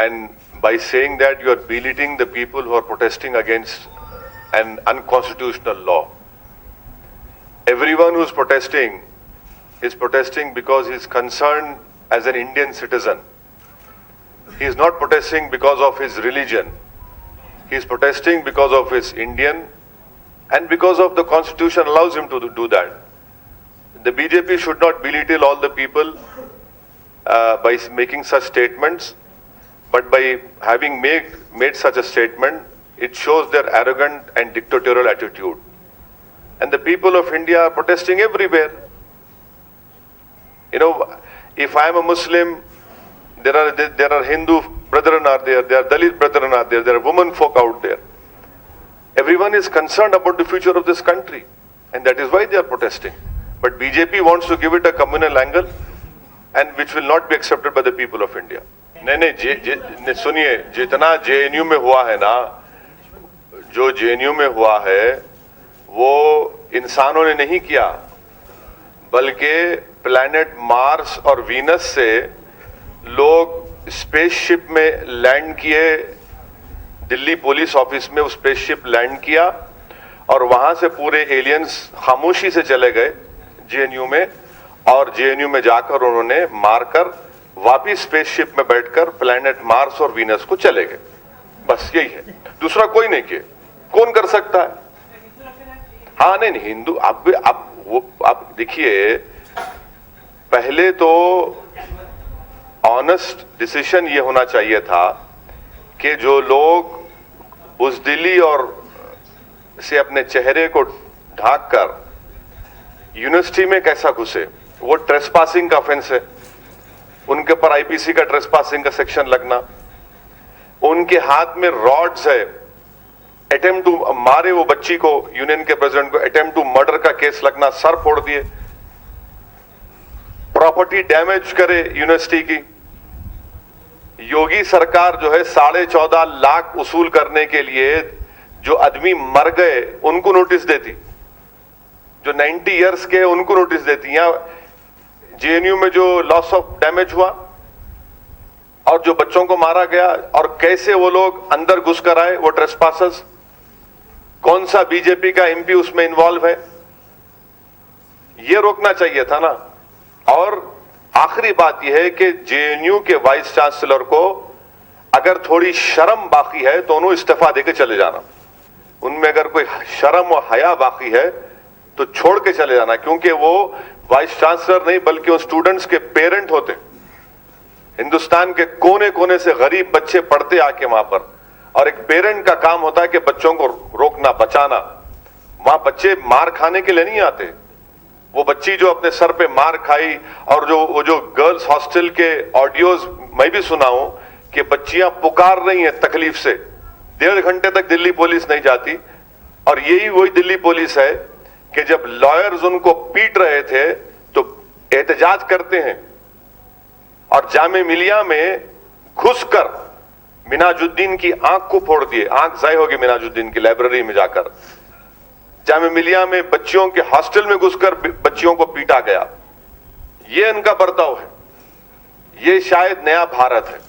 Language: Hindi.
and by saying that you are belittling the people who are protesting against an unconstitutional law. Everyone who is protesting because he is concerned as an Indian citizen. He is not protesting because of his religion. He is protesting because of his Indian and because of the constitution allows him to do that. The BJP should not belittle all the people by making such statements, but by having made such a statement, it shows their arrogant and dictatorial attitude. And the people of India are protesting everywhere. You know, if I am a Muslim, there are Hindu brethren are there are Dalit brethren are there are women folk out there. Everyone is concerned about the future of this country, and that is why they are protesting. But BJP wants to give it a communal angle, and which will not be accepted by the people of India. नहीं सुनिए, जितना JNU में हुआ है ना, जो JNU में हुआ है वो इंसानों ने नहीं किया, बल्कि प्लैनेट मार्स और वीनस से लोग स्पेसशिप में लैंड किए। दिल्ली पुलिस ऑफिस में वो स्पेसशिप लैंड किया और वहां से पूरे एलियंस खामोशी से चले गए JNU में, और JNU में जाकर उन्होंने मारकर वापिस स्पेसशिप में बैठकर प्लैनेट मार्स और वीनस को चले गए। बस यही है, दूसरा कोई नहीं किए। कौन कर सकता है? हाँ नहीं हिंदू, आप देखिए, पहले तो ऑनेस्ट डिसीजन ये होना चाहिए था कि जो लोग बुज़दिली और से अपने चेहरे को ढांककर यूनिवर्सिटी में कैसा घुसे, वो ट्रेसपासिंग का ऑफेंस है, उनके ऊपर आईपीसी का ट्रेसपासिंग का सेक्शन लगना, उनके हाथ में रॉड्स है, अटेम्प्ट टू मारे वो बच्ची को, यूनियन के प्रेसिडेंट को अटेम्प्ट टू मर्डर का केस लगना, सर फोड़ दिए, प्रॉपर्टी डैमेज करे यूनिवर्सिटी की। योगी सरकार जो है 14.5 लाख वसूल करने के लिए जो आदमी मर गए उनको नोटिस देती, जो 90 इयर्स के उनको नोटिस देती। यहां JNU में जो लॉस ऑफ डैमेज हुआ और जो बच्चों को मारा गया और कैसे वो लोग अंदर घुस कर आए, वो ट्रेसपासर्स, कौन सा बीजेपी का MP उसमें इन्वॉल्व है, ये रोकना चाहिए था ना। और आखिरी बात यह है कि JNU के वाइस चांसलर को अगर थोड़ी शर्म बाकी है तो उन्होंने इस्तीफा देकर चले जाना। उनमें अगर कोई शर्म और हया बाकी है तो छोड़ के चले जाना, क्योंकि वो वाइस चांसलर नहीं बल्कि वो स्टूडेंट्स के पेरेंट होते। हिंदुस्तान के कोने कोने से गरीब बच्चे पढ़ते आके वहां पर, और एक पेरेंट का काम होता है कि बच्चों को रोकना, बचाना। वहां बच्चे मार खाने के लिए नहीं आते। वो बच्ची जो अपने सर पे मार खाई, और वो जो गर्ल्स हॉस्टल के ऑडियोज मैं भी सुना हूं कि बच्चियां पुकार रही हैं तकलीफ से, 1.5 घंटे तक दिल्ली पुलिस नहीं जाती। और यही वही दिल्ली पुलिस है कि जब लॉयर्स उनको पीट रहे थे तो एहतजाज करते हैं, और जामे मिलिया में घुसकर मिनाजुद्दीन की आंख को फोड़ दिए। आंख जाय होगी मिनाजुद्दीन की, लाइब्रेरी में जाकर जामे मिलिया में बच्चियों के हॉस्टल में घुसकर बच्चियों को पीटा गया। ये इनका बर्ताव है, ये शायद नया भारत है।